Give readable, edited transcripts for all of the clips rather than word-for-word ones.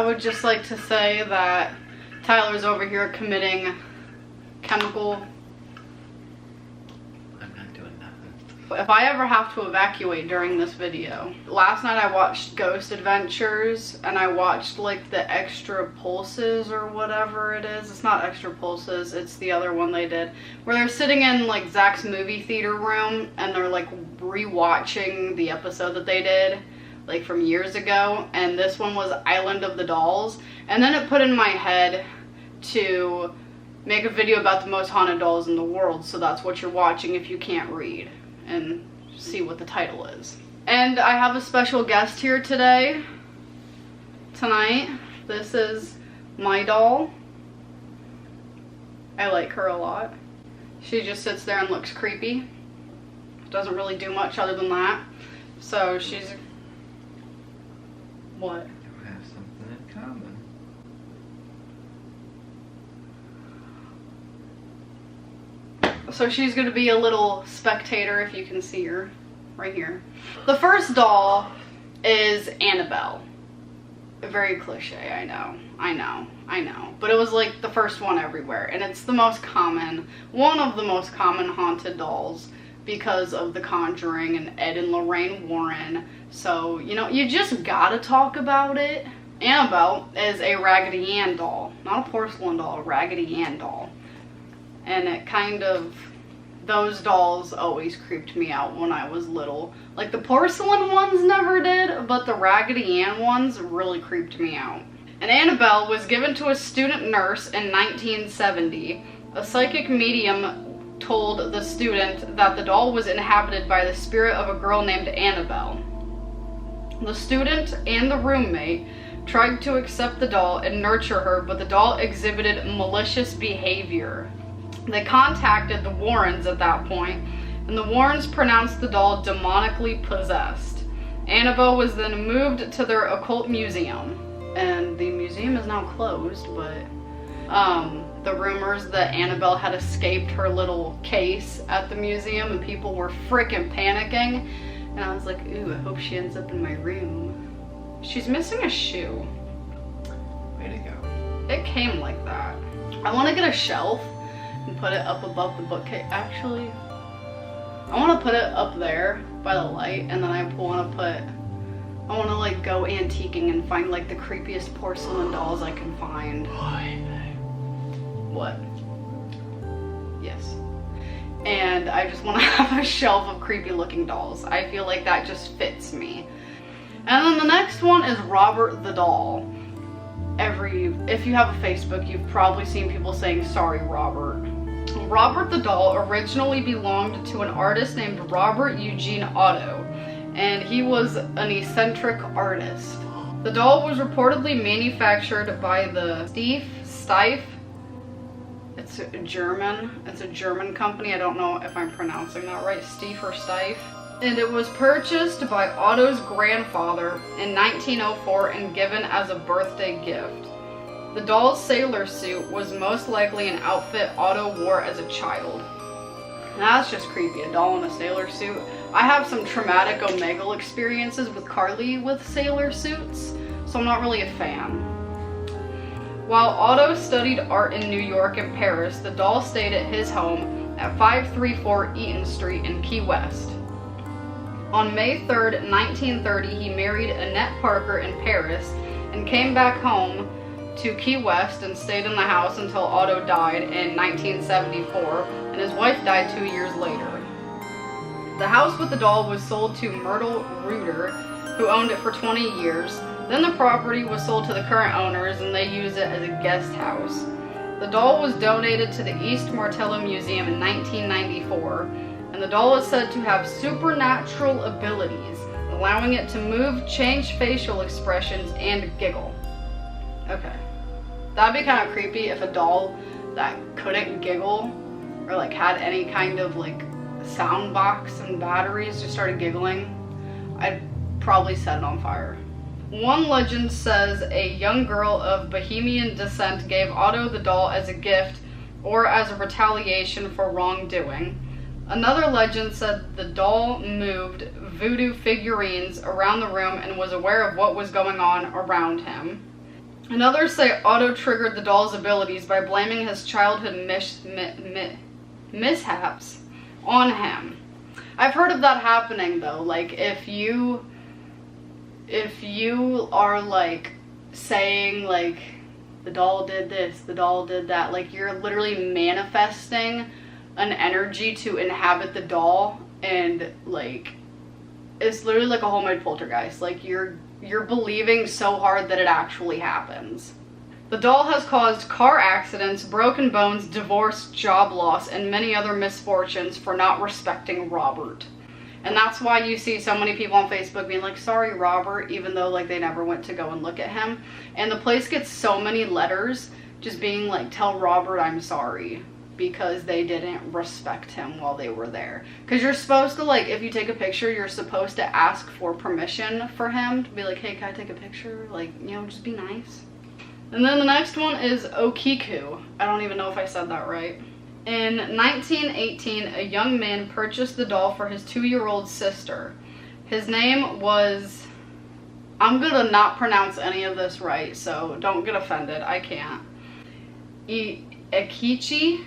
I would just like to say that Tyler's over here committing chemical. I'm not doing nothing. If I ever have to evacuate during this video. Last night I watched Ghost Adventures and I watched like the Extra Pulses or whatever it is. It's not Extra Pulses, it's the other one they did. Where they're sitting in like Zach's movie theater room and they're like rewatching the episode that they did like from years ago, and this one was Island of the Dolls. And then it put in my head to make a video about the most haunted dolls in the world, so that's what you're watching if you can't read and see what the title is. And I have a special guest here tonight. This is my doll. I like her a lot. She just sits there and looks creepy. Doesn't really do much other than that. So she's... What? We have something in common. So she's going to be a little spectator, if you can see her right here. The first doll is Annabelle. Very cliche, I know. But it was like the first one everywhere. And it's the most common, one of the most common haunted dolls because of The Conjuring and Ed and Lorraine Warren. So, you know, you just gotta talk about it. Annabelle is a Raggedy Ann doll. Not a porcelain doll, a Raggedy Ann doll. And it kind of, those dolls always creeped me out when I was little. Like the porcelain ones never did, but the Raggedy Ann ones really creeped me out. And Annabelle was given to a student nurse in 1970. A psychic medium told the student that the doll was inhabited by the spirit of a girl named Annabelle. The student and the roommate tried to accept the doll and nurture her, but the doll exhibited malicious behavior. They contacted the Warrens at that point, and the Warrens pronounced the doll demonically possessed. Annabelle was then moved to their occult museum, and the museum is now closed, but the rumors that Annabelle had escaped her little case at the museum and people were freaking panicking, and I was like, ooh, I hope she ends up in my room. She's missing a shoe. Way to go. It came like that. I want to get a shelf and put it up above the bookcase. Actually, I want to put it up there by the light, and then I want to like go antiquing and find like the creepiest porcelain dolls I can find. What? Yes. And I just want to have a shelf of creepy looking dolls. I feel like that just fits me. And then the next one is Robert the Doll. If you have a Facebook, you've probably seen people saying, sorry, Robert. Robert the Doll originally belonged to an artist named Robert Eugene Otto, and he was an eccentric artist. The doll was reportedly manufactured by the Steiff. It's a German company. I don't know if I'm pronouncing that right. Steiff or Steiff. And it was purchased by Otto's grandfather in 1904 and given as a birthday gift. The doll's sailor suit was most likely an outfit Otto wore as a child. Now, that's just creepy, a doll in a sailor suit. I have some traumatic Omegle experiences with Carly with sailor suits, so I'm not really a fan. While Otto studied art in New York and Paris, the doll stayed at his home at 534 Eaton Street in Key West. On May 3rd, 1930, he married Annette Parker in Paris and came back home to Key West and stayed in the house until Otto died in 1974, and his wife died 2 years later. The house with the doll was sold to Myrtle Reuter, who owned it for 20 years. Then the property was sold to the current owners and they used it as a guest house. The doll was donated to the East Martello Museum in 1994, and the doll is said to have supernatural abilities, allowing it to move, change facial expressions, and giggle. Okay. That'd be kind of creepy if a doll that couldn't giggle or like had any kind of like sound box and batteries just started giggling. I'd probably set it on fire. One legend says a young girl of Bohemian descent gave Otto the doll as a gift or as a retaliation for wrongdoing. Another legend said the doll moved voodoo figurines around the room and was aware of what was going on around him. And others say Otto triggered the doll's abilities by blaming his childhood mishaps on him. I've heard of that happening though. Like if you are like saying like the doll did this, the doll did that, like you're literally manifesting an energy to inhabit the doll, and like it's literally like a homemade poltergeist. Like you're believing so hard that it actually happens. The doll has caused car accidents, broken bones, divorce, job loss, and many other misfortunes for not respecting Robert. And that's why you see so many people on Facebook being like, sorry, Robert, even though like they never went to go and look at him. And the place gets so many letters just being like, tell Robert I'm sorry, because they didn't respect him while they were there. Because you're supposed to, like, if you take a picture, you're supposed to ask for permission for him to be like, hey, can I take a picture? Like, you know, just be nice. And then the next one is Okiku. I don't even know if I said that right. In 1918, a young man purchased the doll for his 2-year-old sister. His name was, I'm gonna not pronounce any of this right, so don't get offended, I can't. Akichi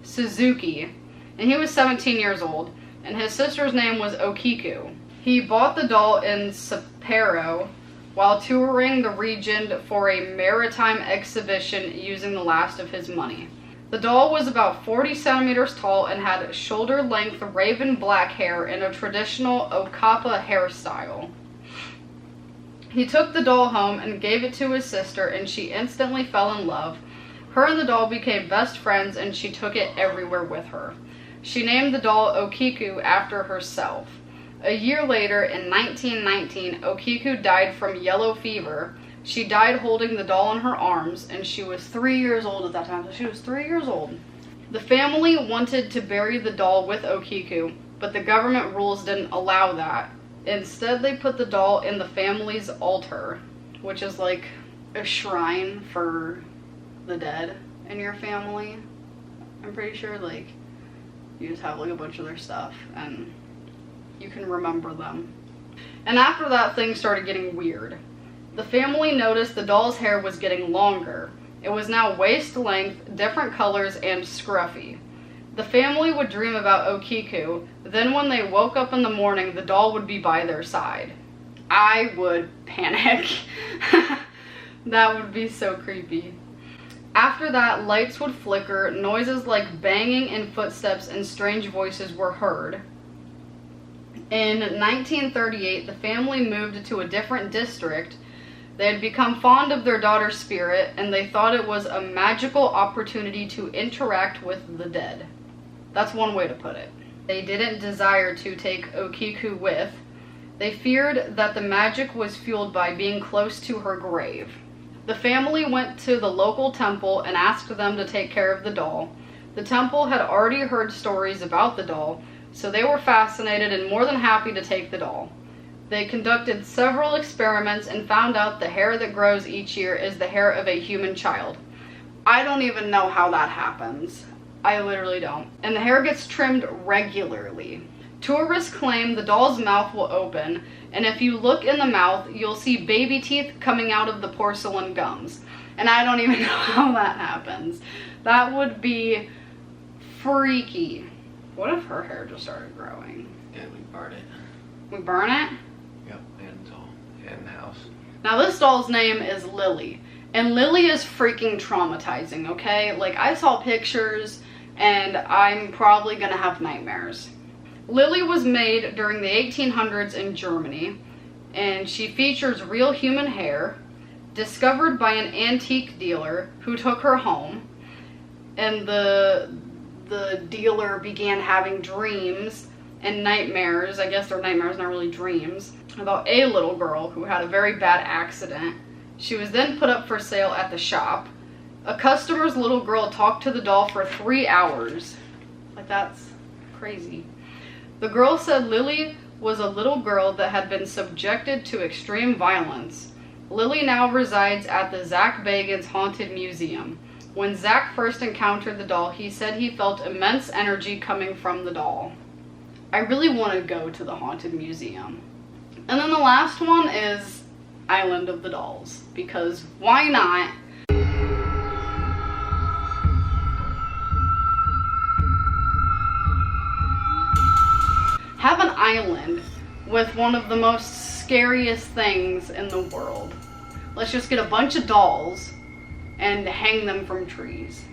Suzuki, and he was 17 years old, and his sister's name was Okiku. He bought the doll in Sapporo while touring the region for a maritime exhibition using the last of his money. The doll was about 40 centimeters tall and had shoulder-length raven black hair in a traditional Okappa hairstyle. He took the doll home and gave it to his sister, and she instantly fell in love. Her and the doll became best friends, and she took it everywhere with her. She named the doll Okiku after herself. A year later, in 1919, Okiku died from yellow fever. She died holding the doll in her arms, and she was 3 years old at that time. So she was 3 years old. The family wanted to bury the doll with Okiku, but the government rules didn't allow that. Instead, they put the doll in the family's altar, which is like a shrine for the dead in your family. I'm pretty sure like you just have like a bunch of their stuff and you can remember them. And after that, things started getting weird. The family noticed the doll's hair was getting longer. It was now waist length, different colors, and scruffy. The family would dream about Okiku. Then when they woke up in the morning, the doll would be by their side. I would panic. That would be so creepy. After that, lights would flicker, noises like banging and footsteps and strange voices were heard. In 1938, the family moved to a different district. They had become fond of their daughter's spirit, and they thought it was a magical opportunity to interact with the dead. That's one way to put it. They didn't desire to take Okiku with. They feared that the magic was fueled by being close to her grave. The family went to the local temple and asked them to take care of the doll. The temple had already heard stories about the doll, so they were fascinated and more than happy to take the doll. They conducted several experiments and found out the hair that grows each year is the hair of a human child. I don't even know how that happens. I literally don't. And the hair gets trimmed regularly. Tourists claim the doll's mouth will open, and if you look in the mouth, you'll see baby teeth coming out of the porcelain gums. And I don't even know how that happens. That would be freaky. What if her hair just started growing? Yeah, we burn it. We burn it? Yep, and it's all in the house. Now this doll's name is Lily. And Lily is freaking traumatizing, okay? Like, I saw pictures, and I'm probably gonna have nightmares. Lily was made during the 1800s in Germany, and she features real human hair, discovered by an antique dealer who took her home, and the dealer began having dreams and nightmares, I guess they're nightmares, not really dreams, about a little girl who had a very bad accident. She was then put up for sale at the shop. A customer's little girl talked to the doll for 3 hours. Like, that's crazy. The girl said Lily was a little girl that had been subjected to extreme violence. Lily now resides at the Zach Bagans Haunted Museum. When Zach first encountered the doll, he said he felt immense energy coming from the doll. I really want to go to the Haunted Museum. And then the last one is, Island of the Dolls, because why not? Have an island with one of the most scariest things in the world. Let's just get a bunch of dolls and hang them from trees.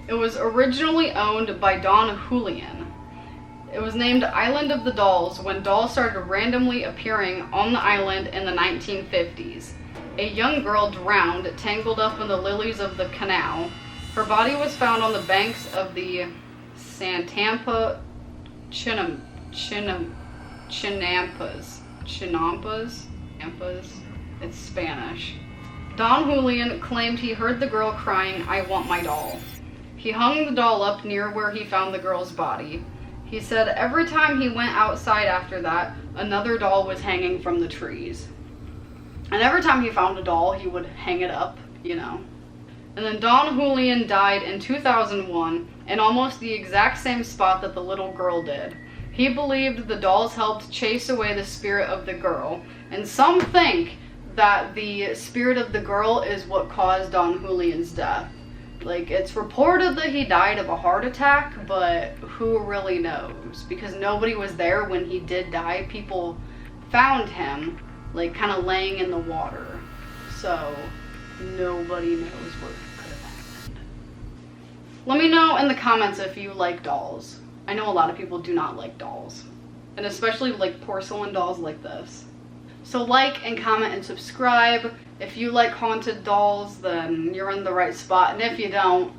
It was originally owned by Don Julian. It was named Island of the Dolls when dolls started randomly appearing on the island in the 1950s. A young girl drowned, tangled up in the lilies of the canal. Her body was found on the banks of the Santampa Chinampas. It's Spanish. Don Julian claimed he heard the girl crying, "I want my doll." He hung the doll up near where he found the girl's body. He said every time he went outside after that, another doll was hanging from the trees. And every time he found a doll, he would hang it up, you know. And then Don Julian died in 2001 in almost the exact same spot that the little girl did. He believed the dolls helped chase away the spirit of the girl, and some think that the spirit of the girl is what caused Don Julian's death. Like, it's reported that he died of a heart attack, but who really knows? Because nobody was there when he did die. People found him, like, kind of laying in the water. So, nobody knows what could have happened. Let me know in the comments if you like dolls. I know a lot of people do not like dolls. And especially, like, porcelain dolls like this. So like and comment and subscribe. If you like haunted dolls, then you're in the right spot. And if you don't,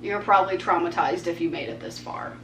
you're probably traumatized if you made it this far.